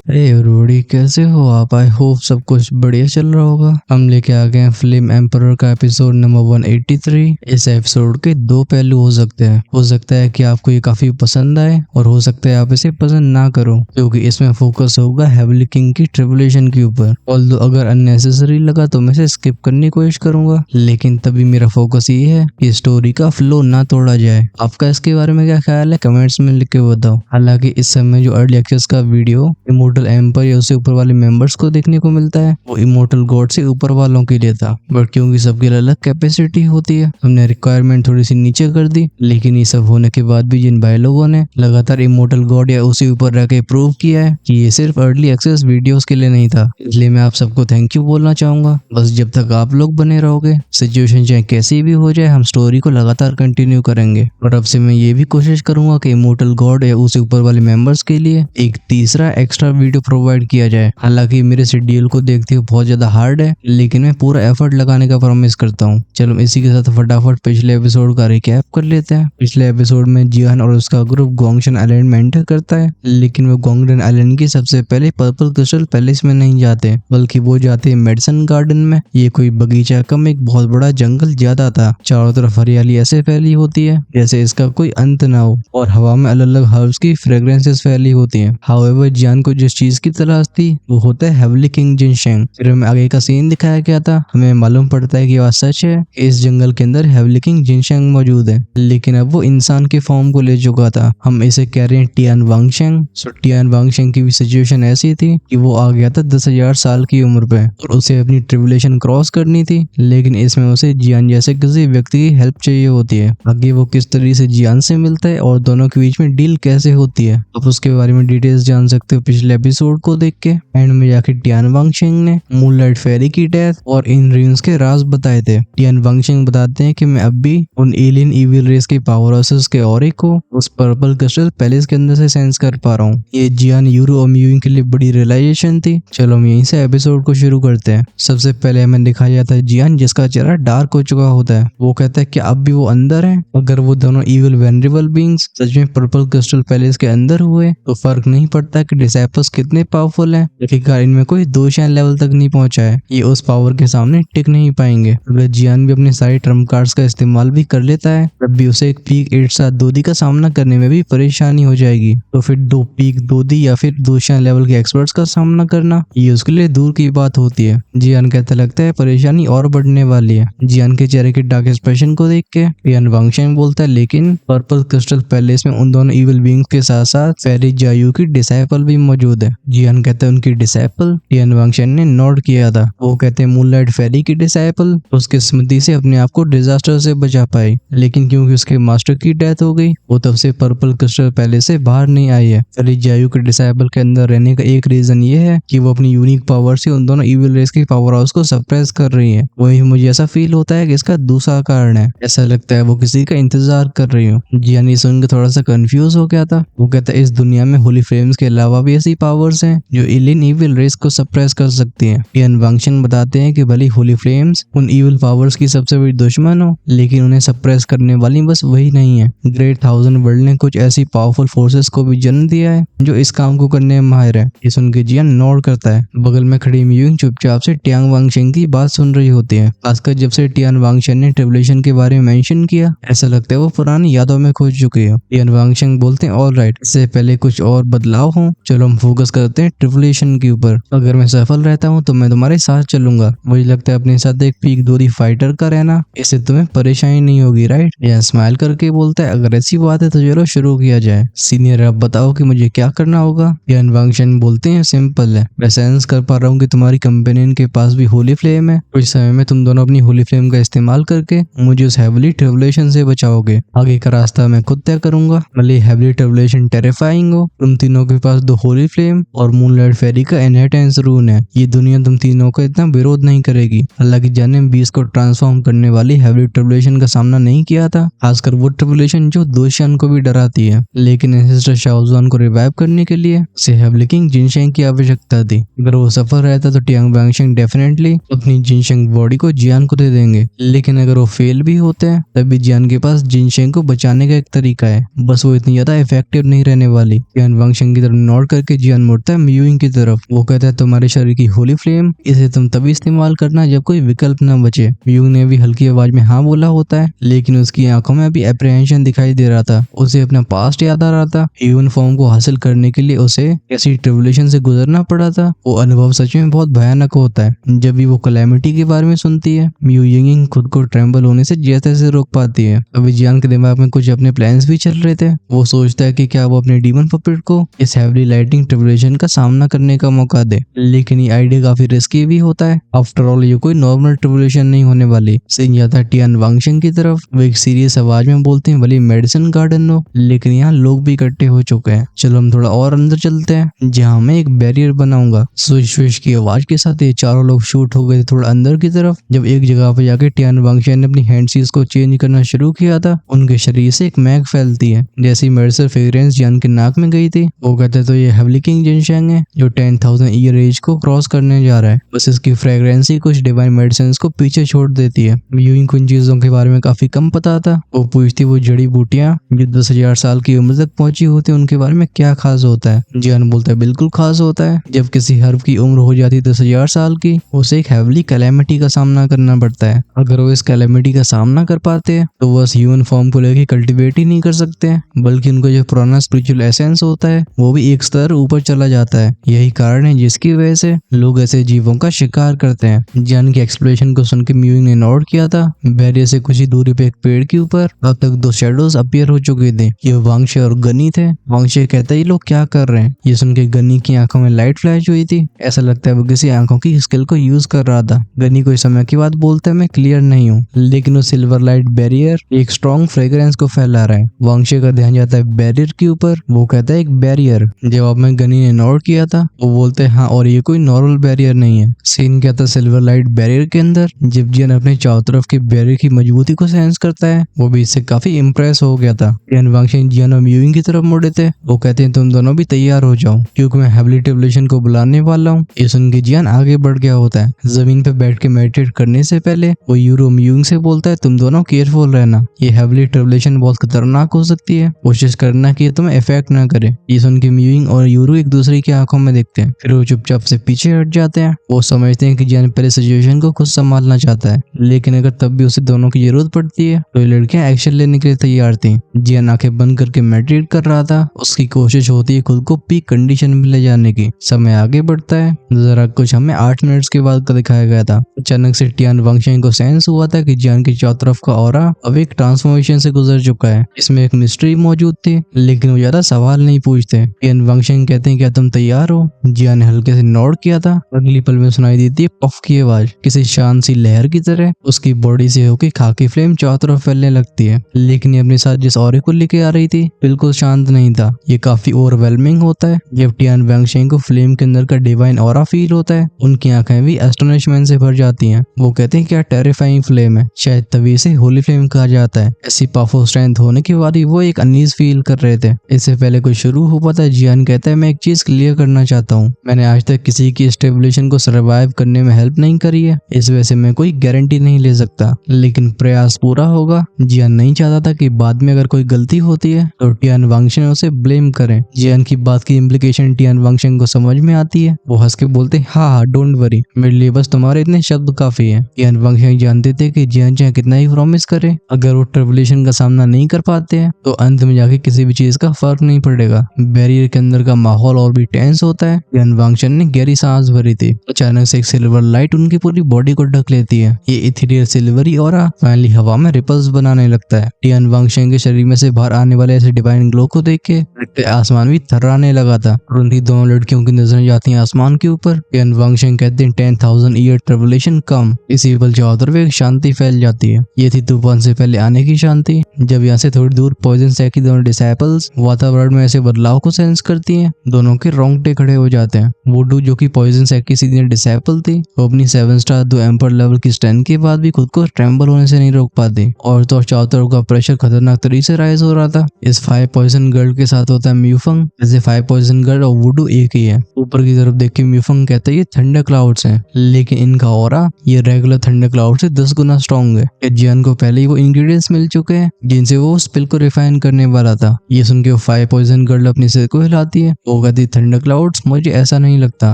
रोड़ी कैसे हो आप? आई होप सब कुछ बढ़िया चल रहा होगा। हम लेके आ गए हैं फिल्म एम्परर का एपिसोड नंबर 183। इस एपिसोड के दो पहलू हो सकते हैं। हो सकता है कि आपको ये काफी पसंद आए और हो सकता है आप इसे पसंद ना करो, क्योंकि इसमें फोकस होगा हेवली किंग की ट्रिबुलेशन के ऊपर। ऑल्दो अगर अननेसेसरी लगा तो मैं इसे स्किप करने की कोशिश करूंगा, लेकिन तभी मेरा फोकस ये है कि स्टोरी का फ्लो ना तोड़ा जाए। आपका इसके बारे में क्या ख्याल है? कमेंट्स में लिख के बताओ। हालांकि इस समय जो अर्ली एक्सेस का वीडियो इमोर्टल एम्पर या उससे ऊपर वाले मेंबर्स को देखने को मिलता है, वो इमोर्टल गॉड से ऊपर वालों के लिए था। बट क्योंकि सबकी अलग कैपेसिटी होती है, हमने रिक्वायरमेंट थोड़ी सी नीचे कर दी। लेकिन ये सब होने के बाद भी जिन भाई लोगों ने लगातार इमोर्टल गॉड या उसी ऊपर रह के प्रूव किया है कि ये सिर्फ अर्ली एक्सेस वीडियोस के लिए नहीं था, इसलिए मैं आप सबको थैंक यू बोलना चाहूंगा। बस जब तक आप लोग बने रहोगे, सिचुएशन चाहे कैसी भी हो जाए, हम स्टोरी को लगातार कंटिन्यू करेंगे। और अब से मैं ये भी कोशिश करूंगा कि इमोर्टल गॉड या उसे ऊपर वाले मेंबर्स के लिए एक तीसरा एक्स्ट्रा वीडियो प्रोवाइड किया जाए। हालांकि मेरे शेड्यूल को देखते हुए बहुत ज्यादा हार्ड है, लेकिन मैं पूरा एफर्ट लगाने का प्रॉमिस करता हूँ। चलो इसी के साथ फटाफट पिछले एपिसोड का रिकैप कर लेते हैं। पिछले एपिसोड में जियान और उसका ग्रुप गोंगशन आइलैंड में एंटर करता है, लेकिन वो गोंगडन आइलैंड की सबसे पहले पर्पल क्रिस्टल पैलेस में नहीं जाते, बल्कि वो जाते हैं मेडिसन गार्डन में। ये कोई बगीचा कम एक बहुत बड़ा जंगल ज्यादा था। चारों तरफ हरियाली ऐसे फैली होती है जैसे इसका कोई अंत ना हो, और हवा में अलग अलग हर्ब्स की फ्रेग्रेंसेस फैली होती हैं। हाउएवर जियान को जिस चीज की तलाश थी वो होता है हेवली किंग जिनशेंग। फिर हमें आगे का सीन दिखाया गया था। हमें मालूम पड़ता है कि बात सच है, इस जंगल के अंदर हेवली किंग जिनशेंग मौजूद है, लेकिन अब वो इंसान के फॉर्म को ले चुका था। हम इसे कह रहे हैं टियान वांगशेंग। सो टियान वांगशेंग की भी सिचुएशन ऐसी थी कि वो आ गया था 10,000 साल की उम्र पे और उसे अपनी ट्रिबुलेशन क्रॉस करनी थी, लेकिन इसमें उसे जियान जैसे किसी व्यक्ति की हेल्प चाहिए होती है। आगे वो किस तरीके से जियान से मिलता है और दोनों के बीच में डील कैसे होती है, आप उसके बारे में डिटेल्स जान सकते हो पिछले एपिसोड को देख के। एंड में जाके टियान वांगशेंग ने मूनलाइट फेरी की डेथ और इन र्यून्स के राज बताए थे। टियान वांगशेंग बताते हैं कि मैं अब भी उन एलियन इविल रेस के पावर हाउसेस के ऑरे को उस पर्पल क्रिस्टल पैलेस के अंदर से सेंस कर पा रहा हूँ। ये जियान यूरो और म्यूइंग के लिए बड़ी रियलाइजेशन थी। चलो हम यहीं से एपिसोड को शुरू करते हैं। सबसे पहले हमें दिखाया जाता है जियान जिसका चेहरा डार्क हो चुका होता है। वो कहता है कि अब भी वो अंदर है। अगर वो दोनों इविल वेनरेबल बींग्स सच में पर्पल क्रिस्टल पैलेस के अंदर हुए तो फर्क नहीं पड़ता कि डिसाइपल्स कितने पावरफुल हैं, आखिरकार इनमें कोई दोषान लेवल तक नहीं पहुंचा है। ये उस पावर के सामने टिक नहीं पाएंगे। अगर जियान भी अपने सारे ट्रम्प कार्ड्स का इस्तेमाल भी कर लेता है, तब भी उसे एक पीक 8 दोदी का सामना करने में भी परेशानी हो जाएगी। तो फिर 2 पीक दोदी या फिर दोषान लेवल के एक्सपर्ट्स का सामना करना, ये उसके लिए दूर की बात होती है। जियान कहता लगता है परेशानी और बढ़ने वाली है। जियान के चेहरे के डार्क एक्सप्रेशन को देख के टियान वांगशेंग बोलता है, लेकिन पर्पल क्रिस्टल पैलेस में उन दोनों इविल बीइंग्स के साथ साथ फेरी जायू की डिसाइपल भी मौजूद है। जियान कहता है उनकी डिसाइपल। टियान वांगशेंग ने नोट किया था। वो कहते हैं मूनलाइट फेरी की डिसाइपल उसकी स्मृति से अपने आप को डिजास्टर से बचा पाई, लेकिन क्योंकि उसके मास्टर की डेथ हो गई, वो तब से पर्पल क्रिस्टल पैलेस से बाहर नहीं आई है। फेरी जायू के डिसाइपल के अंदर रहने का एक रीजन ये है कि वो अपनी यूनिक पावर से उन दोनों इविल रेस के पावर हाउस को सप्रेस कर रही है। वही मुझे ऐसा फील होता है कि इसका दूसरा कारण है। ऐसा लगता है वो किसी का इंतजार कर रही हो। जियान ये सुनकर थोड़ा सा कंफ्यूज हो गया था। वो कहता है इस दुनिया में होली फ्लेम्स के अलावा भी ऐसी पावर्स हैं जो एलियन इविल रेस को सप्रेस कर सकती हैं। टियान वांगशेंग बताते हैं कि भले होली फ्लेम्स उन इविल पावर्स की सबसे बड़ी दुश्मन हो, लेकिन उन्हें सप्रेस करने वाली बस वही नहीं है। ग्रेट थाउजेंड वर्ल्ड ने कुछ ऐसी पावरफुल फोर्सेस को भी जन्म दिया है जो इस काम को करने में माहिर है। ये सुन के जियान नोड करता है। बगल में खड़ी म्यूइंग चुपचाप से टियान वांगशेंग की बात सुन रही होती है। खासकर जब से टियान वांगशेंग ने ट्रिबुलेशन के बारे में मेंशन किया, ऐसा लगता है वो पुरानी यादों में खो चुकी है। टियान वांगशेंग बोलते हैं ऑलराइट, इससे पहले कुछ और बदलाव हो, चलो हम फोकस करते हैं ट्रिबुलेशन के ऊपर। अगर मैं सफल रहता हूँ तो मैं तुम्हारे साथ चलूंगा। मुझे लगता है अपने साथ एक पीक दोरी फाइटर का रहना, इससे तुम्हें परेशानी नहीं होगी, राइट? यह स्माइल करके बोलता है अगर ऐसी बात है तो चलो शुरू किया जाए। सीनियर अब बताओ कि मुझे क्या करना होगा। टियान वांगशेंग बोलते हैं सिंपल है, मैं सेंस कर पा रहा हूँ कि तुम्हारी कंपेनियन के पास भी होली फ्लेम है। कुछ समय में तुम दोनों अपनी होली फ्लेम का इस्तेमाल करके मुझे उस हेवली ट्रिबुलेशन से बचाओगे। आगे का रास्ता मैं खुद तय करूंगा। भले हेवली ट्रिबुलेशन टेरिफाइंग हो, तुम तीनों के पास 2 होली फ्लेम और मूनलाइट फेरी का इनहेरिटेंस रून है। ये दुनिया तुम तीनों का इतना विरोध नहीं करेगी। हालांकि जाने बीस को ट्रांसफॉर्म करने वाली हेवली ट्रिबुलेशन का सामना नहीं किया था, खासकर वो ट्रिबुलेशन जो दोषियान को भी डराती है। लेकिन एंसेस्टर शाओजुआन को रिवाइव करने के लिए उसे हेवली किंग जिनशेंग की आवश्यकता थी। अगर वो सफल रहता तो टियान वांगशेंग डेफिनेटली अपनी जिनशेंग बॉडी को जियान को दे देंगे, लेकिन अगर वो फेल भी होते हैं तभी जियान के पास जिनशेंग को बचाने का एक तरीका है। बस वो इतनी ज्यादा इफेक्टिव नहीं रहने वाली। टियान वांगशेंग की तरफ नोट करके जियान जियान मुड़ता है म्यूइंग की तरफ। वो कहता है तुम्हारे शरीर की होली फ्लेम, इसे तुम तभी इस्तेमाल करना जब कोई विकल्प न बचे। म्यूइंग ने भी हल्की आवाज में हाँ बोला होता है, लेकिन उसकी आंखों में अभी एप्रीहेंशन दिखाई दे रहा था। उसे अपना पास्ट याद आ रहा था। ह्यूमन फॉर्म को हासिल करने के लिए उसे ऐसी ट्रिबुलेशन से गुजरना पड़ा था। वो अनुभव सच में बहुत भयानक होता है। जब भी वो कैलेमिटी के बारे में सुनती है, म्यू यिंग खुद को ट्रेम्बल होने से जैसे तैसे रोक पाती है। अभी जियान के दिमाग में कुछ अपने प्लान्स भी चल रहे थे। वो सोचता है कि क्या वो अपने डीमन पपेट को इस हेवली लाइटिंग ट्रिबुलेशन का सामना करने का मौका दे, लेकिन ये आइडिया काफी रिस्की भी होता है। आफ्टर ऑल ये कोई नॉर्मल ट्रिबुलेशन नहीं होने वाली। सीन जाता है टियान वांगशेंग की तरफ। वो एक सीरियस आवाज में बोलते हैं भले मेडिसिन गार्डन हो, लेकिन यहाँ लोग भी इकट्ठे हो चुके हैं। चलो हम थोड़ा और अंदर चलते हैं, जहाँ मैं एक बैरियर बनाऊंगा। स्विश स्विश की आवाज के साथ ये चारों लोग शूट हो गए थोड़ा अंदर की तरफ। जब एक जगह पे जाके टियान वांगशेंग ने अपनी हैंड सीज को चेंज करना शुरू किया था, उनके शरीर से एक महक फैलती है। जैसी मेडिसिन फ्रेग्रेंस जियान के नाक में गई थी, वो कहते तो ये हेवली किंग जिनशेंग है जो 10,000 ईयर एज को क्रॉस करने जा रहा है। बस इसकी फ्रेग्रेंस ही कुछ डिवाइन मेडिसिन को पीछे छोड़ देती है। म्यूइंग कुछ चीजों के बारे में काफी कम पता था। वो पूछती वो जड़ी बूटियां जो 10,000 साल की उम्र तक पहुंची होती है उनके बारे में क्या खास होता है। जियान बोलता है बिल्कुल खास होता है। जब किसी हर्ब की उम्र हो जाती है 10,000 साल की, उसे एक हेवली कैलेमिटी का सामना करना पड़ता है। अगर वो इस कैलेमिटी का सामना कर पाते हैं तो वो ह्यूमन फॉर्म को लेकर कल्टिवेट ही नहीं कर सकते हैं, बल्कि उनको जो पुराना स्पिरिचुअल एसेंस होता है वो भी एक स्तर ऊपर चला जाता है। यही कारण है जिसकी वजह से लोग ऐसे जीवों का शिकार करते हैं। जियान की एक्सप्लेनेशन को सुन के म्यूइंग ने नोट किया था। बैरियर से कुछ ही दूरी पे एक पेड़ के ऊपर अब तक 2 शैडोज अपीयर हो चुके थे। ये वांगशे और गनी थे। वांगशे कहता है ये लोग क्या कर रहे हैं। ये सुन के गनी की आंखों में लाइट फ्लैश हुई थी। ऐसा लगता है वो किसी आंखों की स्किल को यूज कर रहा था। गनी कोई समय की बात बोलता है मैं क्लियर नहीं हूँ, लेकिन वो सिल्वर लाइट बैरियर एक स्ट्रॉन्ग फ्रेग्रेंस को फैला रहा है। वांगशे का ध्यान जाता है बैरियर के ऊपर। वो कहता है एक बैरियर। जवाब में गनी ने नोट किया था। वो बोलते हैं हाँ, और ये कोई नॉर्मल बैरियर नहीं है। सीन क्या था सिल्वर लाइट बैरियर के अंदर। जब जियान अपने चारों तरफ के बैरियर की मजबूती को सेंस करता है, वो भी इससे काफी इम्प्रेस हो गया था। टियान वांगशेंग जियान और म्यूइंग की तरफ मुड़े थे। वो कहते हैं तुम दोनों भी तैयार हो जाओ क्योंकि मैं हेवली ट्रिबुलेशन को बुलाने वाला हूँ। ये सुन के जियान आगे बढ़ गया होता है। जमीन पे बैठ के मेडिटेट करने से पहले वो यूरो म्यूइंग से बोलता है तुम दोनों केयरफुल रहना, ये हेवली ट्रिबुलेशन बहुत खतरनाक हो सकती है, कोशिश करना कि ये तुम्हें इफेक्ट ना करे। ये सुन के म्यूइंग और यूरो एक दूसरे की आंखों में देखते हैं, फिर वो चुपचाप से पीछे हट जाते हैं। वो समझते हैं कि जियान पहले सिचुएशन को खुद संभालना चाहता है, लेकिन अगर तब भी उसे दोनों की जरूरत पड़ती है तो ये लड़कियां एक्शन लेने के लिए तैयार थी। जियान आंखें बंद करके मेडिटेट कर रहा था। उसकी कोशिश होती है खुद को पीक कंडीशन में ले जाने की। समय आगे बढ़ता है। जरा कुछ हमें 8 मिनट्स के बाद का दिखाया गया था। अचानक से टियान वांगशेंग को सेंस हुआ था कि जियान की चारों तरफ का ऑरा अब एक ट्रांसफॉर्मेशन से गुजर चुका है। इसमें एक मिस्ट्री मौजूद थी, लेकिन वो ज्यादा सवाल नहीं पूछते। टियान वांगशेंग कहते हैं क्या तुम तैयार हो। जियान ने हल्के से नोट किया था। अगली पल में सुनाई देती है पफ की आवाज। किसी शांत सी लहर की तरह उसकी बॉडी से होकर खाकी फ्लेम चारों तरफ फैलने लगती है, लेकिन ये अपने साथ जिस ऑरे को लेके आ रही थी बिल्कुल शांत नहीं था। ये काफी ओवरवेलमिंग होता है। जब टियान वांगशेंग को फ्लेम के अंदर का डिवाइन ऑरा फील होता है, उनकी आंखें भी एस्टोनिशमेंट से भर जाती हैं। वो कहते हैं क्या टेरिफाइंग फ्लेम है, शायद तभी से होली फ्लेम कहा जाता है। ऐसी पावरफुल स्ट्रेंथ होने के बाद ही वो एक अनईज फील कर रहे थे। इससे पहले कोई शुरू हो पाता, जियान कहता है मैं एक चीज क्लियर करना चाहता हूँ, मैंने आज तक किसी की स्टेबुलेशन को सर्वाइव करने में हेल्प नहीं करी है, इस वजह से मैं कोई गारंटी नहीं ले सकता, लेकिन प्रयास पूरा होगा। जियान नहीं चाहता था कि बाद में अगर कोई गलती होती है तो टियान वांगशेंग उसे ब्लेम करें। जियान की बात की इम्प्लीकेशन टियान वांगशेंग को समझ में आती है। वो हंस के बोलते हाँ डोंट वरी, मेरे लिए बस तुम्हारे इतने शब्द काफी है। टियान वांगशेंग जानते थे कि जियान चाहे कितना ही प्रॉमिस करे, अगर वो ट्रिबुलेशन का सामना नहीं कर पाते हैं तो अंत में जाके किसी भी चीज का फर्क नहीं पड़ेगा। बैरियर के अंदर का माहौल और भी टेंस होता है। टियान वांगशेंग ने गहरी सांस भरी थी। अचानक से एक सिल्वर लाइट उनकी पूरी बॉडी को ढक लेती है। ये इथेरियल सिल्वरी ऑरा फाइनली हवा में रिपल्स बनाने लगता है। टियान वांगशेंग के शरीर में से बाहर आने वाले ऐसे डिवाइन ग्लो को देख के आसमान भी थर्राने लगा था। तुरंत दोनों लड़कियों की नजरें जाती हैं आसमान के ऊपर। टियान वांगशेंग कहते हैं 10,000 ईयर ट्रिबुलेशन कम। इसी पल चारों तरफ एक शांति फैल जाती है। ये थी तूफान से पहले आने की शांति। जब यहाँ से थोड़ी दूर पॉइजन सैक की दोनों डिसाइपल्स वातावरण में ऐसे बदलाव को सेंस करती हैं, दोनों के रोंगटे खड़े हो जाते हैं। वुडू जो कि पॉइजन सैक की सीनियर डिसाइपल थी, वो अपनी 7 स्टार 2 एम्पर लेवल की स्ट्रेंथ के बाद भी खुद को ट्रेम्बल होने से नहीं रोक पाती, और तो चारों तरफ का प्रेशर खतरनाक तरीके से राइज हो रहा था। इस 5 पॉइजन गर्ल के साथ होता है म्यूफंग। जैसे 5 पॉइजन गर्ल और वुडू एक ही है। ऊपर की तरफ देख के म्यूफंग कहता है ये थंडर क्लाउड्स हैं, लेकिन इनका ऑरा ये रेगुलर थंडर क्लाउड से 10 गुना स्ट्रॉन्ग है। जियान को पहले ही वो इंग्रेडिएंट्स मिल चुके हैं जिनसे वो स्पिल को रिफाइन करने वाला था। ये सुन के 5 पॉइजन गर्ल अपने सिर को हिलाती है। वो कहती है थंडर क्लाउड्स मुझे ऐसा नहीं लगता,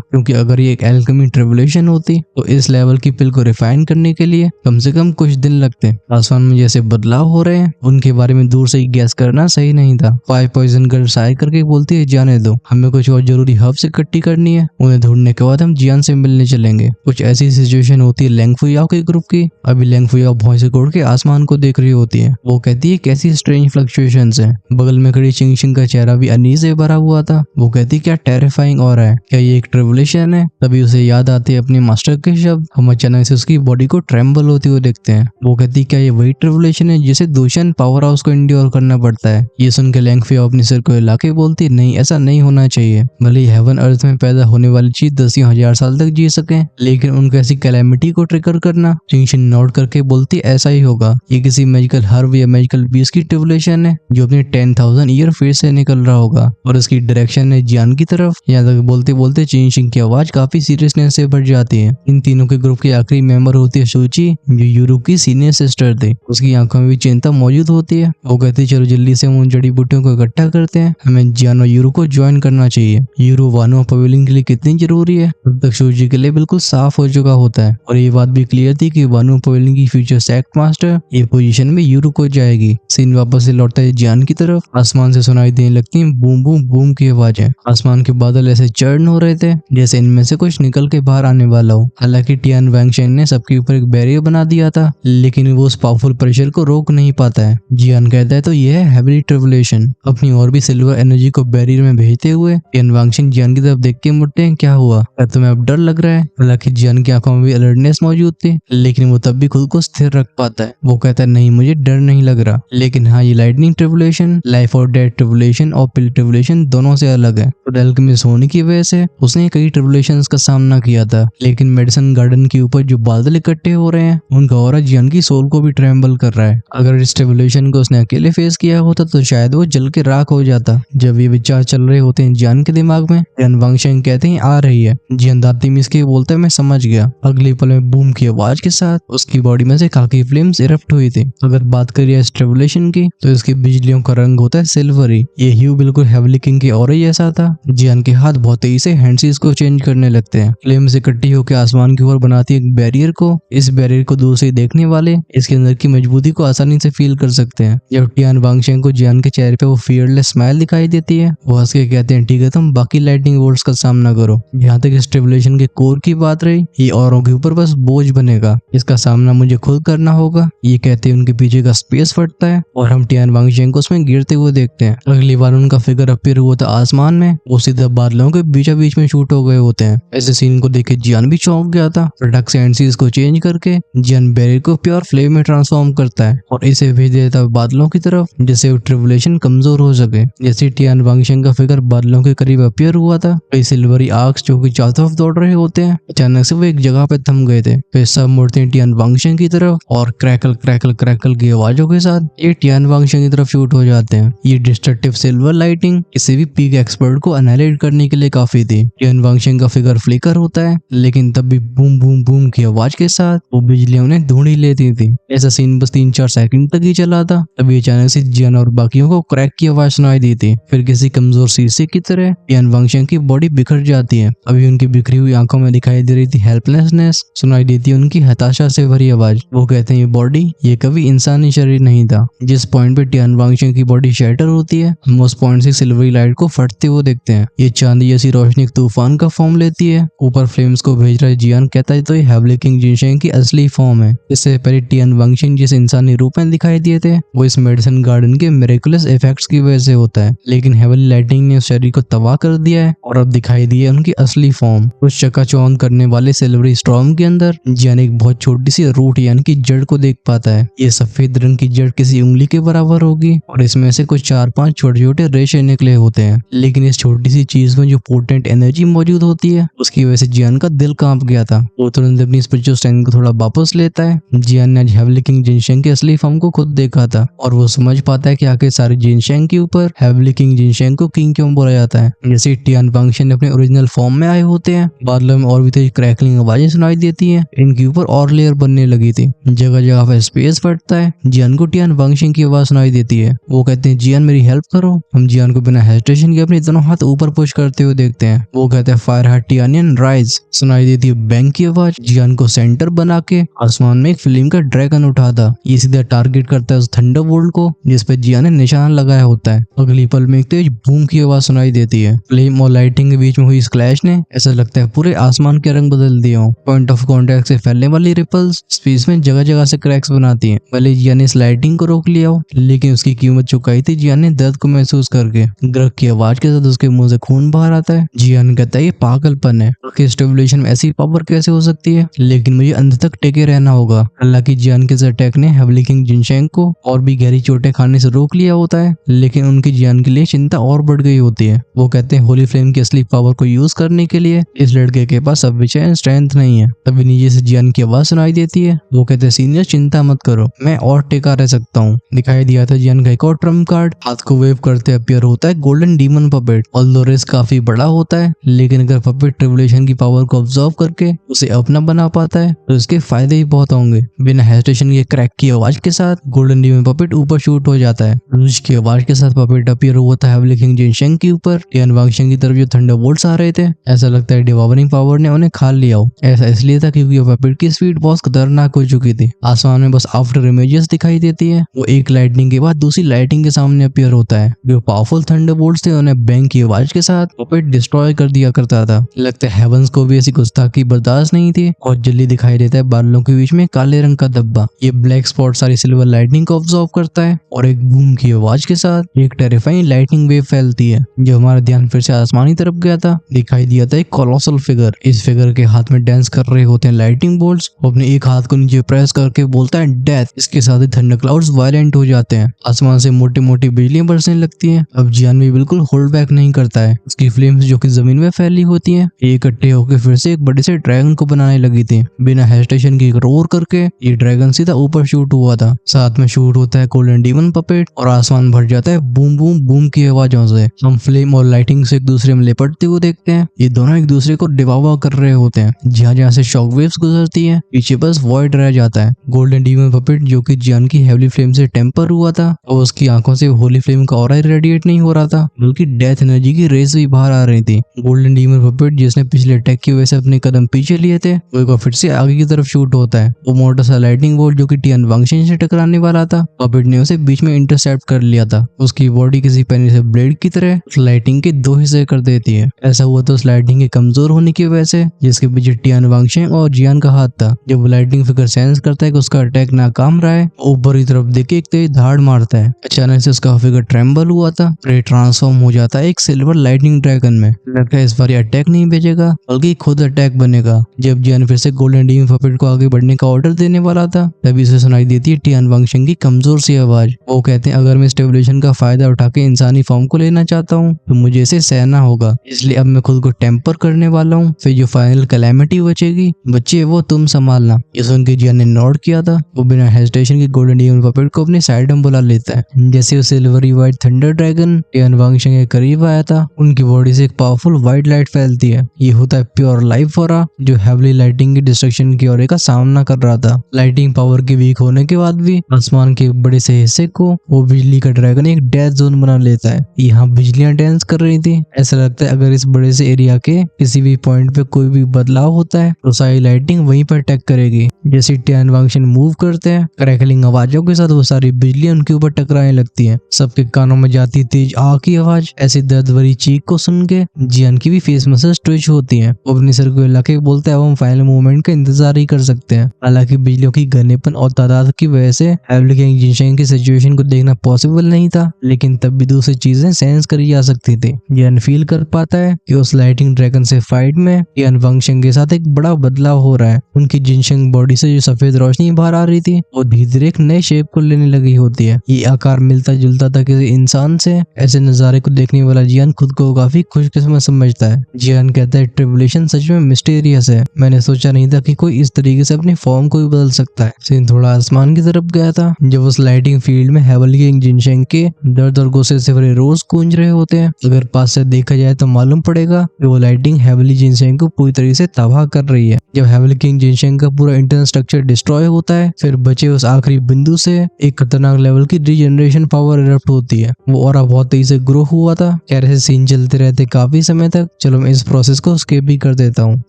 क्योंकि अगर ये एक एल्केमी ट्रिबुलेशन होती तो इस लेवल की पिल को रिफाइन करने के लिए कम से कम कुछ दिन लगते। आसमान में जैसे बदलाव हो रहे हैं उनके बारे में दूर से ही गैस करना सही नहीं था। फाइव पॉइजन गर्ल साय करके बोलती है जाने दो, हमें कुछ और जरूरी हब्स इकट्ठी करनी है, उन्हें ढूंढने के बाद हम जियान से मिलने चलेंगे। कुछ ऐसी सिचुएशन होती है लेंग फुयाओ के ग्रुप की। अभी लेंग फुयाओ भौं से उड़ के आसमान को देख रही होती है। वो कहती है कैसी स्ट्रेंज फ्लक्चुएशंस हैं। बगल में खड़ी चिंगशिंग का चेहरा भी अनीज से भरा हुआ था। वो कहती क्या टेरिफाइंग हो रहा है, क्या ये एक ट्रिबुलेशन है। तभी उसे याद आते हैं अपने मास्टर के शब्द। हम अचानक से उसकी बॉडी को ट्रेम्बल होती हुए देखते हैं। वो कहती क्या ये वही ट्रिबुलेशन है जिसे दूषण पावर हाउस को इंड्योर करना पड़ता है। ये सुन के लेंग फुयाओ अपने सिर को हिला के बोलती नहीं, ऐसा नहीं होना चाहिए। भले ही हेवन अर्थ में पैदा होने वाली चीज 10,000 साल तक जी सके, लेकिन उनको ऐसी कैलेमिटी को ट्रिगर करना। चिंगशिंग नोट करके बोलती ऐसा ही होगा, ये किसी मैजिकल हर्ब या मैजिकल बीस्ट की ट्रिबुलेशन है जो अपने 10,000 ईयर फिर से निकल रहा होगा और उसकी डायरेक्शन है जियान की तरफ। यहाँ तक बोलते बोलते चिंगशिंग की आवाज काफी सीरियसनेस से भर जाती है। इन तीनों के ग्रुप की आखिरी मेंबर होती है सूची, जो यूरू की सीनियर सिस्टर थी। उसकी आंखों में भी चिंता मौजूद होती है। वो कहती चलो जल्दी से हम उन जड़ी बूटियों को इकट्ठा करते हैं, हमें जियान और यूरू को ज्वाइन करना चाहिए। यूरू वानो पवेलियन के लिए कितनी जरूरी है तब तक सूची के लिए बिल्कुल साफ हो चुका होता है और ये बात भी क्लियर थी कि वानो पवेलियन की फ्यूचर सेक्ट मास्टर ये पोजीशन में यूरू को जाएगी। सीन वापस से लौटता है जियान की तरफ। आसमान से सुनाई देने लगती है बूम बूम बूम की आवाजें। आसमान के बादल ऐसे चढ़ हो रहे थे जैसे इनमें से कुछ निकल के बाहर आने वाला हो। हालांकि टियान वैंगशेन ने सबके ऊपर एक बैरियर बना दिया था, लेकिन वो उस पावरफुल प्रेशर को रोक नहीं पाता है। जियान कहता है तो यह है हेवी ट्रिबुलेशन। अपनी और भी सिल्वर एनर्जी को बैरियर में भेजते हुए टियान वैंगशेन जियान की तरफ देख के मुड़ते हैं, क्या हुआ, क्या तुम्हें अब डर लग रहा है। हालांकि जियान की आंखों में भी अलर्टनेस मौजूद थी, लेकिन वो तब भी खुद को स्थिर रख पाता है। वो कहता है नहीं मुझे डर नहीं लग रहा, लेकिन हाँ ये लाइटनिंग ट्रिबुलेशन लाइफ और डेथ ट्रिबुलेशन और पिल ट्रिबुलेशन दोनों से अलग है। तो एल्केमिस्ट होने की वजह से उसने कई ट्रिबुलेशंस का सामना किया था, लेकिन मेडिसन गार्डन के ऊपर जो बादल इकट्ठे हो रहे हैं उनका ऑरा जियान की सोल को भी ट्रेम्बल कर रहा है। अगर इस ट्रिबुलेशन को उसने अकेले फेस किया होता तो शायद वो जल के राख हो जाता। जब ये विचार चल रहे होते हैं जियान के दिमाग में, टियान वैंगशेन कहते हैं आ रही है। जियान दांत मिस के बोलता है मैं समझ गया। अगली पल में बूम की आवाज के साथ उसकी बॉडी में से खाकी फ्लेम्स इरप्ट हुई थी। अगर बात करिए इस ट्रिबुलेशन की तो इसकी बिजलियों का रंग होता है सिल्वरी। ये ह्यू बिल्कुल हेवली किंग की ऑरा जैसा था। जियान के हाथ बहुत तेजी से हैंडसीज को चेंज करने लगते हैं। फ्लेम्स इकट्ठी होकर आसमान की ओर बनाती है एक बैरियर को। इस बैरियर को दूर से देखने वाले इसके अंदर की मजबूती को आसानी से फील कर सकते हैं। जब टियान वैंगशेन को जियान के चेहरे पे वो फियरलेस स्माइल दिखाई देती है, वो हंस के कहते हैं ठीक है तुम बाकी लाइटनिंग वोल्ट्स का सामना करो। यहाँ तक इस ट्रिबुलेशन के कोर की बात रही, ये औरों के ऊपर बस बोझ बनेगा, इसका सामना मुझे खुद करना होगा। ये कहते हैं उनके पीछे का स्पेस फटता है और हम टियान वैंगशेन को उसमें गिरते हुए देखते हैं। अगली बार उनका फिगर अपीयर हुआ था आसमान में, वो सीधा बादलों के बीचों बीच में शूट हो गए होते हैं। ऐसे सीन को देख के जियान भी चौंक गया था। फटक से हैंडसीज को चेंज करके जियान बैरियर को प्योर फ्लेम में ट्रांसफॉर्म करता है और इसे भेज देता है बादलों की तरफ, जिससे वो ट्रिबुलेशन कमजोर हो सके। जैसे टियान वैंगशेन का फिगर बादलों के करीब अपीयर हुआ था, कई सिल्वरी आर्क्स जो कि चारों तरफ दौड़ रहे होते हैं अचानक से वो एक जगह पे थम गए थे। फिर सब मुड़ते हैं टियान वैंगशेन की तरफ और क्रैकल क्रैकल क्रैकल की आवाजों के साथ ये टियान वैंगशेन की तरफ शूट हो जाते हैं। ये डिस्ट्रक्टिव सिल्वर लाइटिंग किसी भी पीक एक्सपर्ट को एनालाइज करने के लिए काफी थी। टियान वैंगशेन का फिगर फ्लिकर होता है, लेकिन तब भी बूम बूम बूम की आवाज के साथ वो बिजली उन्हें ढूंढ ही लेती थी। ऐसा सीन बस 3-4 सेकंड तक ही चला था, तभी अचानक से जियान और बाकियों को क्रैक की आवाज सुनाई दी थी। फिर किसी कमजोर शीशे की तरह टियान वैंगशेन की बॉडी बिखर जाती है। अभी उनकी बिखरी हुई आंखों में दिखाई दे रही थी हेल्पलेसनेस, सुनाई देती है उनकी हताशा से भरी आवाज। वो कहते हैं ये बॉडी ये कभी इंसानी शरीर नहीं था। जिस पॉइंट पे टियान वैंगशेन की बॉडी शैटर होती है, हम उस पॉइंट से सिल्वरी लाइट को फटते हुए देखते हैं। ये चांदी जैसी रोशनी एक तूफान का फॉर्म लेती है। ऊपर फ्लेम्स को भेज रहा है जियान कहता है तो ये हेवली किंग जिनशेंग की असली फॉर्म है। इससे पहले टियान वैंगशेन जिस इंसानी रूप में दिखाई दिए थे वो इस मेडिसिन गार्डन के मिरेकुलस इफेक्ट्स की वजह से होता है, लेकिन हेवली लाइटिंग ने उस शरीर को तबाह कर दिया है और अब दिखाई दी है उनकी असली फॉर्म। उस चकाचौंध करने वाले सिल्वरी स्टॉर्म के अंदर जियान एक बहुत छोटी सी रूट यानी कि जड़ को देख पाता है। ये सफेद रंग की जड़ किसी उंगली के बराबर होगी और इसमें से कुछ 4-5 छोटे छोटे रेशे निकले होते हैं, लेकिन इस छोटी सी चीज में जो पोटेंट एनर्जी मौजूद होती है उसकी वजह से जियान का दिल कांप गया था। वो तुरंत अपनी स्पिरिचुअल स्ट्रेंथ को थोड़ा वापस लेता है। जियान ने आज हेवली किंग जिनशेंग के असली फॉर्म को खुद देखा था और वो समझ पाता है कि आखिर सारे जिनशेंग के ऊपर हेवली किंग जिनशेंग को किंग क्यों बोला जाता है। जैसे टियान वैंगशेन अपने ओरिजिनल फॉर्म में आए होते हैं, बादलों में और भी तेज क्रैकलिंग आवाजें सुनाई देती हैं। इनके ऊपर और लेयर बनने लगी थी, जगह जगह पर स्पेस फटता है। जियान को टियान वैंगशेन की आवाज सुनाई देती है। वो कहते हैं जियान मेरी हेल्प करो। हम जियान को बिना हेजिटेशन के अपनी दोनों दोनों हाथ ऊपर पुश करते हुए देखते हैं। वो कहते हैं फायर हट टियानियन राइज। सुनाई देती है बैंक की आवाज। जियान को सेंटर बना के आसमान में एक फ्लेम का ड्रैगन उठा था। ये सीधा टारगेट करता है उस थंडरबोल्ट को जिसपे जियान ने निशान लगाया होता है। अगली पल में एक तेज बूम की आवाज सुनाई देती है। फ्लेम और लाइटिंग के बीच में हुई इस क्लैश ने ऐसा लगता है पूरे आसमान के रंग बदल दिए हो। पॉइंट ऑफ कॉन्टेक्ट से फैलने वाली रिपल्स स्पेस में जगह जगह से क्रैक्स बनाती हैं। भले जियान ने इस लाइटिंग को रोक लिया हो, लेकिन उसकी कीमत चुकाई थी जियान ने दर्द को महसूस करके। ग्रग की आवाज के साथ उसके मुंह से खून बाहर आता है। जियान कहता है ये पागलपन है, स्टेबुलेशन में ऐसी पावर कैसे हो सकती है, लेकिन मुझे अंत तक टिके रहना होगा। हालांकि जियान के इस अटैक ने हेवली किंग जिनशेंग को और भी गहरी चोटें खाने से रोक लिया होता है, लेकिन उनकी जियान के लिए चिंता और बढ़ गई होती है। वो कहते हैं होली फ्लेम की असली पावर को यूज करने के लिए इस लड़के के पास सफिशिएंट स्ट्रेंथ नहीं है। तभी नीचे से जियान की आवाज सुनाई देती है। वो कहते हैं सीनियर चिंता मत करो, मैं और टिका रह सकता हूँ। दिखाई दिया था जियान का एक और ट्रम्प कार्ड हाथ को वेव करते अपीयर होता है golden demon puppet. Although risk काफी बड़ा होता है, लेकिन अगर पपेट ट्रिबुलेशन की पावर को ऑब्जर्व करके उसे अपना बना पाता है तो इसके फायदे ही बहुत होंगे। बिना हेजिटेशन के क्रैक की आवाज के साथ गोल्डन डीमन पपेट ऊपर शूट हो जाता है। रूज की आवाज के साथ पपेट अपीयर हुआ था हेवली किंग जिनशेंग के ऊपर। टियान वांगशेंग की तरफ जो थंडरबोल्ट्स आ रहे थे, ऐसा लगता है डिवावरिंग पावर ने उन्हें खा लिया हो। ऐसा इसलिए था क्योंकि पपेट की स्पीड बहुत खतरनाक हो चुकी थी। आसमान में बस आफ्टर इमेजेस दिखाई देती है। वो एक लाइटनिंग के बाद दूसरी लाइटिंग के सामने अपीयर होता है। जो पावरफुल थंडरबोल्ट्स थे उन्हें बैंक की आवाज के साथ पपेट डिस्ट्रॉय कर दिया करता था। लगता है हेवंस को भी ऐसी गुस्ताखी बर्दाश्त नहीं थी। और जल्दी दिखाई देता है बादलों के बीच में काले रंग का धब्बा। ये ब्लैक स्पॉट सारी सिल्वर लाइटनिंग को ऑब्जर्व करता है और एक बूम की आवाज के साथ एक टेरिफाइंग लाइटनिंग वेव फैलती है। जो हमारा ध्यान फिर से आसमानी तरफ गया था, दिखाई दिया था एक कोलोसल फिगर। इस फिगर के हाथ में डांस कर रहे होते हैं लाइटनिंग बोल्ट्स। वो अपने एक हाथ को नीचे प्रेस करके बोलता है डेथ। इसके साथ ही थंडर क्लाउड्स वायलेंट हो जाते हैं। आसमान से मोटी मोटी बिजलियां बरसने लगती हैं। अब जियान भी बिल्कुल होल्ड बैक नहीं करता है। उसकी फ्लेम्स जो कि जमीन में फैली होती हैं, इकट्ठे होकर फिर से एक बड़े से ड्रैगन को बनाने लगी थी। बिना हेजिटेशन की रोर करके ये ड्रैगन सीधा ऊपर शूट हुआ था। साथ में शूट होता है गोल्डन डीमन पपेट और आसमान भर जाता है बूम बूम बूम की आवाजों से। हम फ्लेम और लाइटिंग से एक दूसरे में लिपटते हुए देखते हैं। ये दोनों एक दूसरे को डिवावा कर रहे होते हैं। जहाँ जहाँ से शॉक वेव्स गुजरती है, पीछे बस वॉइड रह जाता है। गोल्डन डीमन पपेट जो कि जियान की हेवली फ्लेम से टेम्पर हुआ था और उसकी आंखों से होली फ्लेम का ऑरा रेडिएट नहीं हो रहा था, बल्कि डेथ एनर्जी की रेस भी बाहर आ रही थी। गोल्डन डीमन पपेट जिसने पिछले अटैक की वजह से अपने कदम पीछे लिए थे, वो एक बार फिर से आगे की तरफ शूट होता है। वो मोटा सा लाइटनिंग बोल्ट जो कि टियान वांगशेंग से टकराने वाला था, पपेट ने उसे बीच में इंटरसेप्ट कर लिया था। उसकी बॉडी किसी पेनी से ब्लेड की तरह उस लाइटिंग के दो हिस्से कर देती है। ऐसा हुआ तो उस लाइटिंग के कमजोर होने की वजह से, जिसके पीछे टियान वांगशेंग और जियान का हाथ था। जब लाइटिंग फिगर सेंस करता है कि उसका अटैक नाकाम रहा है, ऊपर की तरफ देख के एक तेज धाड़ मारता है। अचानक से उसका फिगर ट्रेम्बल हुआ था, ट्रांसफॉर्म हो जाता है एक सिल्वर लाइटनिंग ड्रैगन में। लगता है इस बार अटैक नहीं भेजेगा बल्कि खुद अटैक बनेगा। जब जियान फिर से गोल्डन डीमन पपेट को आगे बढ़ने का ऑर्डर देने वाला था, तभी उसे सुनाई देती है टियान वांगशेंग की कमजोर सी आवाज। वो कहते हैं अगर मैं स्टेबुलेशन का फायदा उठा के इंसानी फॉर्म को लेना चाहता हूँ तो मुझे इसे सहना होगा, इसलिए अब मैं खुद को टेम्पर करने वाला हूँ। फिर जो फाइनल कैलेमिटी बचेगी बच्चे वो तुम संभालना। ये सुन के जियान ने नोट किया था। वो बिना हेजिटेशन के गोल्डन डीमन पपेट को अपने साइड में बुला लेता है। जैसे वो silvery white thunder dragon Tian Wangsheng के करीब आया था, उनकी बॉडी से एक पावरफुल व्हाइट लाइट फैलती है। ये होता है प्योर लाइफ ऑरा जो हेवली लाइटिंग की डिस्ट्रक्शन की ओर का सामना कर रहा था। लाइटिंग पावर के वीक होने के बाद भी आसमान के बड़े से हिस्से को वो बिजली का ड्रैगन एक डेथ जोन बना लेता है। यहाँ बिजलियां डांस कर रही थी। ऐसा लगता है अगर इस बड़े से एरिया के किसी भी पॉइंट पे कोई भी बदलाव होता है तो सारी लाइटिंग वहीं पर अटैक करेगी। जैसे टियान वांगशेंग मूव करते हैं, क्रैकलिंग आवाजों के साथ वो सारी बिजलियां उनके ऊपर टकराने लगती है। सबके कानों में जाती तेज आग की आवाज। ऐसी दर्द भरी चीख को सुन के जियान की भी फेस मसल्स ट्विच होती है। वो अपने सर को हिला के बोलता है अब हम फाइनल मूवमेंट का इंतजार ही कर सकते हैं। हालांकि बिजलियों की घनेपन और तादाद की वजह से हेवली किंग जिनशेंग की सिचुएशन को देखना पॉसिबल नहीं था, लेकिन तब भी दूसरी चीजें सेंस करी जा सकती थी। जियान फील कर पाता है कि उस लाइटिंग ड्रैगन से फाइट में टियान वांगशेंग के साथ एक बड़ा बदलाव हो रहा है। उनकी जिनशेंग बॉडी से जो सफेद रोशनी बाहर आ रही थी वो धीरे धीरे एक नए शेप को लेने लगी होती है। ये आकार मिलता जुलता था किसी इंसान से। ऐसे नजारे को देखने वाला जियान खुद को काफी खुशकिस्मत समझता है। जियान कहता है ट्रिबुलेशन सच में मिस्टीरियस है। मैंने सोचा नहीं था कि कोई इस तरीके से अपनी फॉर्म को भी बदल सकता है। सीन थोड़ा आसमान की तरफ गया था जब उस लाइटिंग फील्ड में हेवली किंग जिनशेंग के दर्द और गुस्से से भरे रोज गूंज रहे होते हैं। अगर पास से देखा जाए तो मालूम पड़ेगा कि वो लाइटिंग हेवली जिनशेंग को पूरी तरीके से तबाह कर रही है। जब हेवली किंग जिनशेंग का पूरा इंटरनल स्ट्रक्चर डिस्ट्रॉय होता है, फिर बचे उस आखिरी बिंदु से एक खतरनाक लेवल की रीजनरेशन पावर इरप्ट होती है। वो ऑरा बहुत तेजी से ग्रो हुआ था खैर ऐसे सीन चलते रहते काफी समय तक। चलो मैं इस प्रोसेस को स्किप भी कर देता हूँ।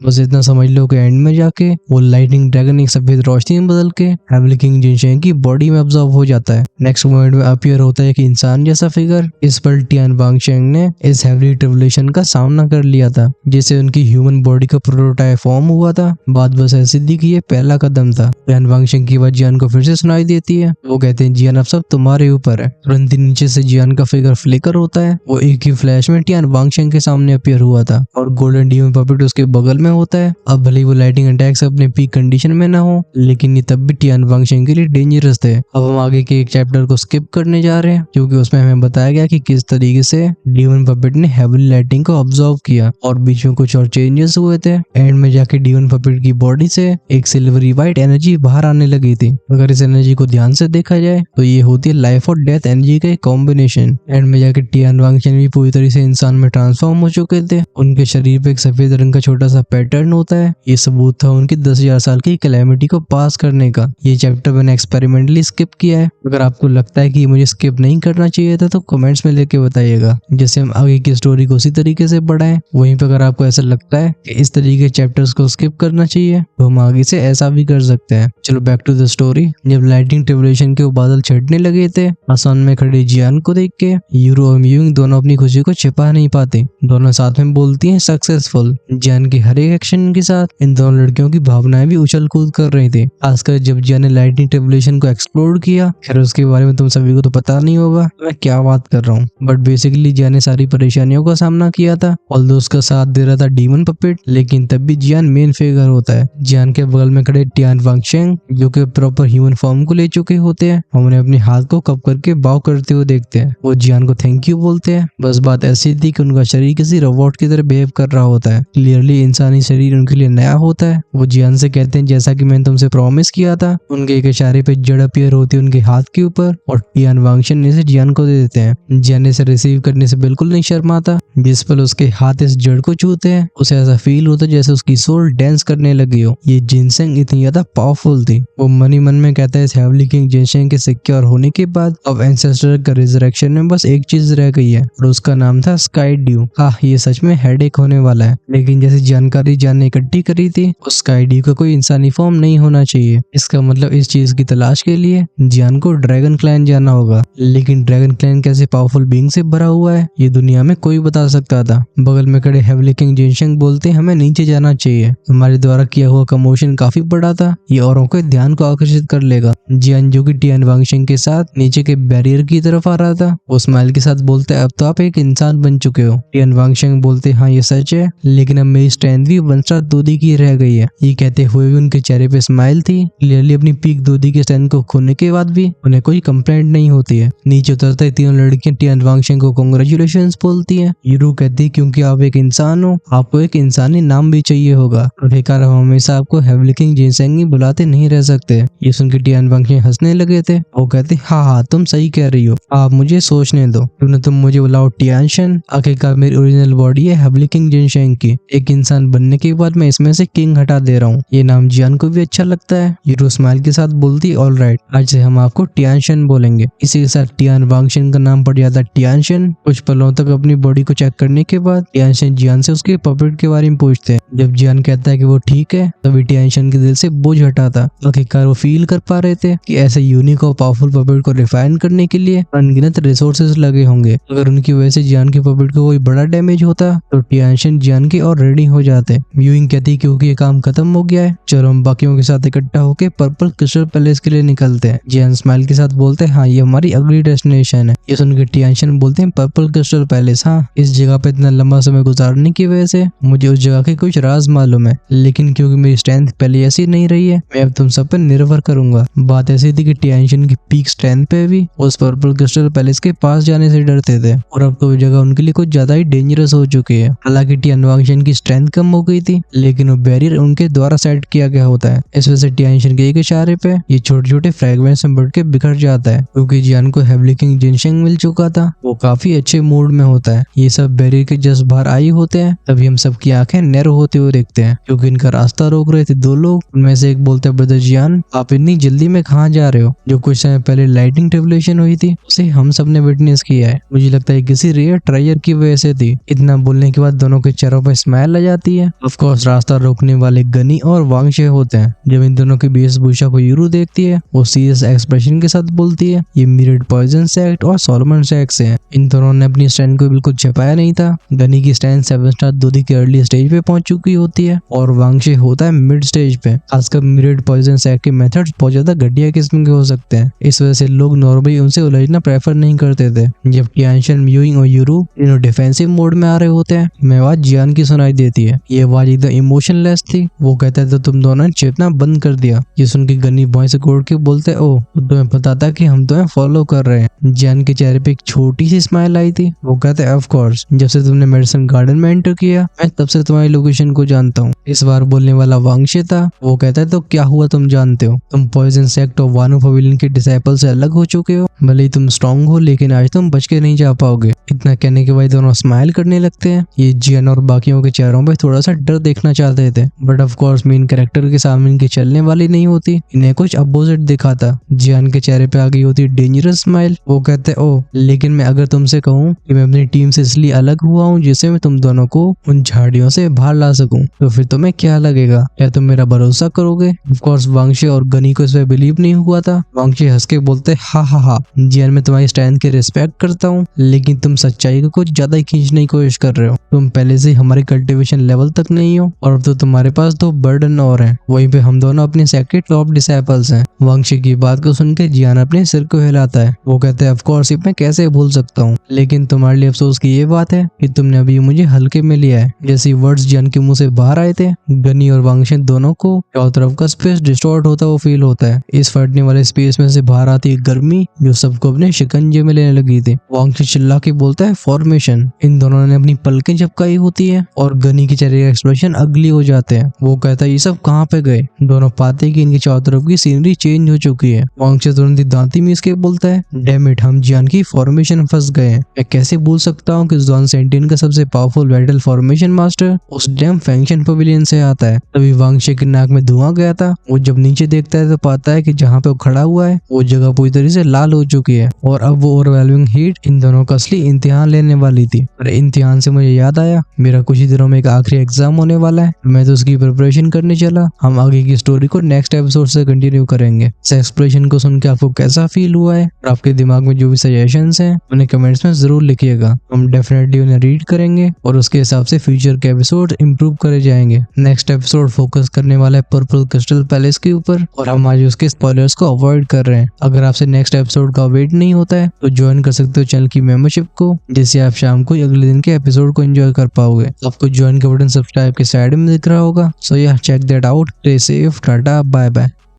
बस इतना समझ लो कि एंड में जाके वो लाइटिंग ड्रैगन एक सफेद रोशनी में बदल के हेवली किंग जिनशेंग की बॉडी में ऑब्जर्व हो जाता है। नेक्स्ट मोमेंट में अपीयर होता है एक इंसान जैसा फिगर। इस पर टियान वांगशेंग ने इस हेवली ट्रिबुलेशन का सामना कर लिया था, जिससे उनकी ह्यूमन बॉडी का प्रोटोटाइप फॉर्म हुआ था। बात बस ऐसी थी कि ये पहला कदम था। टियान वांगशेंग की आवाज जियान को फिर से सुनाई देती है। वो कहते हैं जियान अब सब तुम्हारे ऊपर है। तुरंत ही नीचे से जियान का फिगर फ्लिकर होता है। वो एक ही फ्लैश में टियान वांगशेंग के सामने अपीयर हुआ था और गोल्डन डीमन पपेट उसके बगल में होता है। अब भले वो लाइटिंग अटैक्स अपने पीक कंडीशन में ना हो, लेकिन ये तब भी टियान वांगशेंग के लिए डेंजरस थे। अब हम आगे के एक चैप्टर को स्किप करने जा रहे हैं, क्योंकि उसमें हमें बताया गया कि किस तरीके से डीमन पपेट ने हेवली लाइटिंग को ऑब्जर्व किया और बीच में कुछ और चेंजेस हुए थे। एंड में जाके डीमन पपेट की बॉडी से एक सिल्वरी व्हाइट एनर्जी बाहर आने लगी थी। अगर इस एनर्जी को ध्यान से देखा जाए तो ये होती है लाइफ और डेथ एनर्जी का एक कॉम्बिनेशन। एंड में जाके टियान वांगशेंग भी पूरी तरह से इंसान में ट्रांसफॉर्म हो चुके थे। उनके शरीर पे एक सफेद रंग का छोटा सा पैटर्न होता है। ये सबूत था उनकी 10,000 साल की कैलेमिटी को पास करने का। ये चैप्टर मैंने एक्सपेरिमेंटली स्किप किया है। अगर आपको लगता है कि मुझे स्किप नहीं करना चाहिए था तो कमेंट्स में लेके बताइएगा, जैसे हम आगे की स्टोरी को उसी तरीके से बढ़ाएं। वहीं पे अगर आपको ऐसा लगता है कि इस तरीके के चैप्टर्स को स्किप करना चाहिए तो हम आगे से ऐसा भी कर सकते हैं। चलो बैक टू द स्टोरी। जब लाइटिंग ट्रिबुलेशन के वो बादल छटने लगे थे, आसमान में खड़े जियान को देख के यूरो और म्यूइंग दोनों अपनी खुशी को छिपा नहीं पाते। दोनों साथ में बोलती हैं सक्सेसफुल। जियान के हर एक एक्शन के साथ इन दोनों लड़कियों की भावनाएं भी उछल कूद कर रही थी। खासकर जब जियान ने लाइटिंग ट्रिबुलेशन को एक्सप्लोर किया। खैर उसके बारे में तुम सभी को तो पता नहीं होगा मैं क्या बात कर रहा हूँ, बट बेसिकली जियान ने सारी परेशानियों का सामना किया था। ऑल्दो उसका साथ दे रहा था डीमन पपेट, लेकिन तब भी जियान मेन फिगर होता है। जियान के बगल में खड़े टियान वांगशेंग जो कि प्रॉपर ह्यूमन फॉर्म को ले चुके होते हैं, हम उन्हें अपने हाथ को कप करके बाव करते हुए देखते हैं। वो जियान को थैंक यू बोलते हैं। बस बात ऐसी थी कि उनका शरीर किसी रोबोट की तरह बिहेव कर रहा होता है। क्लियरली इंसानी शरीर उनके लिए नया होता है। वो जियान से कहते हैं जैसा कि मैंने तुमसे प्रॉमिस किया था। उनके एक इशारे पे जड़ अपीयर होती है उनके हाथ के ऊपर और टियान वांगशेंग इसे जियान को दे देते हैं। जियान इसे रिसीव करने से बिल्कुल नहीं शर्माता। जिस पल उसके हाथ इस जड़ को छूते हैं उसे ऐसा फील होता है जैसे उसकी सोल डांस करने लगी हो। ये जिनसेंग इतनी ज्यादा पावरफुल थी। वो मन ही मन में कहता है इस हेवली किंग जिनसेंग के सिक्योर होने के बाद अब एंसेस्टर का रिजरेक्शन में बस एक चीज रह गई है और उसका नाम था स्काई ड्यू। हाँ ये सच में हेडेक होने वाला है, लेकिन जैसी जानकारी जियान ने इकट्ठी करी थी उस स्काई ड्यू का कोई इंसानी फॉर्म नहीं होना चाहिए। इसका मतलब इस चीज की तलाश के लिए जियान को ड्रैगन क्लैन जाना होगा। लेकिन ड्रैगन क्लैन कैसे पावरफुल बीइंग से भरा हुआ है ये दुनिया में कोई बता सकता था। बगल में खड़े हेवली किंग जिनशेंग बोलते हमें नीचे जाना चाहिए, हमारे द्वारा किया हुआ कमोशन काफी बड़ा था, ये औरों के ध्यान को आकर्षित कर लेगा। जियान जो कि टियान वांगशेंग के साथ नीचे के बैरियर की तरफ आ रहा था, वो स्माइल के साथ बोलते अब तो आप एक इंसान बन चुके हो। टियान वांगशेंग बोलते हाँ ये सच है, लेकिन अब मेरी स्ट्रेंथ भी वंशा दूधी की रह गई है। ये कहते हुए भी उनके चेहरे पे स्माइल थी। क्लियरली अपनी पीक दूधी की स्ट्रेंथ को खोने के बाद भी उन्हें कोई कंप्लेंट नहीं होती है। नीचे उतरते तीनों लड़कियां टियान वांगशेंग को कांग्रेचुलेशंस बोलती हैं। यूरू कहती क्योंकि आप एक इंसान हो आपको एक इंसानी नाम भी चाहिए होगा, बेकार हम हमेशा आपको हेवली किंग जिनसेंग ही बुलाते नहीं रह सकते। ये सुन के टियान वांगशेंग हंसने लगे थे। वो कहते हाँ तुम सही कह रही हो, आप मुझे सोचने दो, क्यों तुम मुझे बुलाओ टियानशन। आखिरकार मेरी ओरिजिनल बॉडी है हेवली किंग जिनसेंग की। एक इंसान बनने के बाद मैं इसमें से किंग हटा दे रहा हूँ। ये नाम जियान को भी अच्छा लगता है। यूरू स्माइल के साथ बोलती ऑल राइट, आज से हम आपको टियानशन बोलेंगे। इसी के साथ टियान वांगशेंग का नाम पड़ जाता टियानशन। कुछ पलों तक अपनी बॉडी को चेक करने के बाद टियानशन जियान से उसके पपेट के बारे में पूछते हैं। जब जियान कहता है कि वो ठीक है तभी टियानशन के दिल से बोझ हटाता। आखिरकार वो फील कर पा रहे थे कि ऐसे यूनिक और पावरफुल पपेट को रिफाइन करने के लिए अनगिनत रिसोर्सेज लगे होंगे। अगर उनकी वजह से जियान के पपेट को कोई बड़ा डैमेज होता तो टियानशन जियान के और रेडी हो जाते। म्यूइंग कहती क्योंकि ये काम खत्म हो गया है चलो हम बाकियों के साथ इकट्ठा होकर पर्पल क्रिस्टल पैलेस के लिए निकलते हैं। जियान स्माइल के साथ बोलते हैं हाँ ये हमारी अगली डेस्टिनेशन है। ये सुनकर टियानशन बोलते हैं पर्पल क्रिस्टल पैलेस, हाँ इस जगह पे इतना लंबा समय गुजारने की वजह से मुझे उस जगह के कुछ राज मालूम है, लेकिन क्योंकि मेरी स्ट्रेंथ पहले ऐसी नहीं रही है मैं अब तुम सब पे निर्भर करूंगा। बात ऐसी थी कि टियानशन की पीक स्ट्रेंथ पे भी उस पर्पल क्रिस्टल पैलेस के पास जाने से डरते थे और अब तो वो जगह उनके लिए कुछ ज्यादा ही डेंजरस हो चुकी है। हालांकि टियान वांगशेंग की स्ट्रेंथ कम हो गई थी, लेकिन वो बैरियर उनके द्वारा सेट किया गया होता है। इस वजह से टियानशन के एक इशारे पे ये छोटे छोटे फ्रेगमेंट्स में बढ़ के बिखर जाता है। क्योंकि जियान को हेवली किंग जिनशेंग मिल चुका था वो काफी अच्छे मूड में होता है। ये सब बैरियर के जस्ट बाहर आई होते हैं तभी हम सबकी आंखें नैरो होते हुए देखते हैं, क्योंकि इनका रास्ता रोक रहे थे दो लोग। उनमें से एक बोलते हैं ब्रदर जियान आप इतनी जल्दी में कहाँ जा रहे हो? जो कुछ समय पहले लाइटिंग ट्रिबुलेशन हुई थी उसे हम सब ने विटनेस किया है, मुझे लगता है किसी उसी रेयर ट्रायर की वजह से थी। इतना बोलने के बाद दोनों के चेहरों पर स्माइल आ जाती है। ऑफ कोर्स रास्ता रोकने वाले गनी और वांगशे होते हैं। जब इन दोनों की वेशभूषा को यूरू देखती है, वो सीरियस एक्सप्रेशन के साथ बोलती है, ये मिरेड पॉइजन सेक्ट और सोलोमन सेक्ट से हैं। इन दोनों ने अपनी स्टैंड को बिल्कुल छिपाया नहीं था। गनी की स्टैंड 7 स्टार दूधी के अर्ली स्टेज पे पहुंच चुकी होती है और वांगशे होता है मिड स्टेज पे। खासकर मिरेड पॉइजन सेक्ट के मेथड्स बहुत ज्यादा घटिया किस्म के हो सकते हैं। इस वजह से लोग नॉर्मली उनसे उलझना प्रेफर नहीं करते थे। जब टियानशन, म्यूइंग और यूरू तीनों डिफेंसिव मोड में आ रहे होते हैं, में आवाज जियान की सुनाई देती है। ये आवाज एकदम इमोशनलेस थी। वो कहता है तो तुम दोनों ने चेतना बंद कर दिया। ये सुन के गनी बॉय से कोड़ के बोलते, ओ तुम्हें पता था कि हम तुम्हें फॉलो कर रहे हैं। जियान के चेहरे पे एक छोटी सी स्माइल आई थी। वो कहते ऑफ कोर्स, जब से तुमने मेडिसिन गार्डन में एंटर किया, मैं तब से तुम्हारी लोकेशन को जानता हूँ। इस बार बोलने वाला वांगशे था। वो कहता है तो क्या हुआ तुम जानते हो, तुम पॉइजन सेक्ट और वानो पवेलियन के डिसाइपल से अलग हो चुके हो। भले ही तुम स्ट्रॉन्ग हो, लेकिन आज तुम बच के नहीं जा पाओगे। इतना कहने के बाद दोनों स्माइल करने लगते हैं। ये जियान और बाकियों के चेहरों पे थोड़ा सा डर देखना चाहते थे, but of course main character के सामने इनकी चलने वाली नहीं होती। इन्हें कुछ अपोजिट दिखा था। जियान के चेहरे पे आ गई होती डेंजरस स्माइल। वो कहते ओ लेकिन मैं अगर तुमसे कहूँ कि मैं अपनी टीम से इसलिए अलग हुआ हूँ जिससे मैं तुम दोनों को उन झाड़ियों से बाहर ला सकूं, तो फिर तुम्हें क्या लगेगा? क्या तुम मेरा भरोसा करोगे? ऑफ कोर्स वांगशे और गनी को इस पे बिलीव नहीं हुआ था। वांगशे हंस के बोलते हा, जियान मैं तुम्हारी स्टैंड की रिस्पेक्ट करता हूँ, लेकिन तुम सच्चाई को कुछ ज्यादा ही खींचने की कोशिश कर रहे हो। तुम पहले से हमारे कल्टिवेशन लेवल तक नहीं हो और अब तो तुम्हारे पास 2 बर्डन और हैं। वहीं पे हम दोनों अपने सेक्ट के टॉप डिसाइपल्स हैं। वांगशे की बात को सुन के जियान अपने सिर को हिलाता है। वो कहते हैं ऑफ कोर्स मैं कैसे भूल सकता हूँ, लेकिन तुम्हारे लिए अफसोस की ये बात है कि तुमने अभी मुझे हल्के में लिया है। जैसे वर्ड्स जियान के मुंह से बाहर आए थे, गनी और वांगशे दोनों को चारों तरफ का स्पेस डिस्टॉर्ट होता वो फील होता है। इस फटने वाले स्पेस में से बाहर आती है गर्मी जो सबको अपने शिकंजे में लेने लगी थी। वांगशे चिल्ला के बोलता है फॉर्मेशन। इन दोनों ने अपनी पलकें झपकाई होती है और गनी के चेहरे का एक्सप्रेशन अगली हो जाते हैं। वो कहता है ये सब कहाँ पे गए? दोनों पाते कि इनके चारों तरफ की सीनरी चेंज हो चुकी है। वांगशे तुरंत ही दांती मीस के बोलता है डैम इट, हम जियान की फॉर्मेशन में फंस गए हैं। मैं कैसे भूल सकता हूँ कि जॉन सेंटिन का सबसे पावरफुल बैटल फॉर्मेशन मास्टर उस डैम फंक्शन पवेलियन से आता है। तभी वांगशे के नाक में धुआं गया था। वो जब नीचे देखता है तो पाता है कि जहाँ पे वो खड़ा हुआ है वो जगह पूरी तरह से लाल हो चुकी है और अब वो ओवरवेलमिंग हीट इन दोनों का असली इम्तिहान लेने वाली थी। और इम्तिहान से मुझे याद आया मेरा कुछ ही दिनों में एक आखिरी एग्जाम होने वाला है। मैं तो उसकी प्रिपरेशन करने चला। हम आगे की स्टोरी को नेक्स्ट एपिसोड से कंटिन्यू करेंगे। इस एक्सप्रेशन को सुन के आपको कैसा फील हुआ है और आपके दिमाग में जो भी सजेशंस हैं उन्हें कमेंट्स में जरूर लिखिएगा। हम डेफिनेटली उन्हें रीड करेंगे और उसके हिसाब से फ्यूचर के एपिसोड इंप्रूव करे जाएंगे। नेक्स्ट एपिसोड फोकस करने वाला है पर्पल क्रिस्टल पैलेस के ऊपर और हम आज उसके स्पॉयलर्स को अवॉइड कर रहे हैं। अगर आपसे नेक्स्ट एपिसोड का वेट नहीं होता है तो ज्वाइन कर सकते हो चैनल की मेंबरशिप को, जिससे आप शाम को अगले दिन के एपिसोड को एंजॉय कर पाओगे। आपको ज्वाइन का बटन सब्सक्राइब के साइड में दिख रहा होगा। So yeah check that out. Stay safe, tata, bye bye.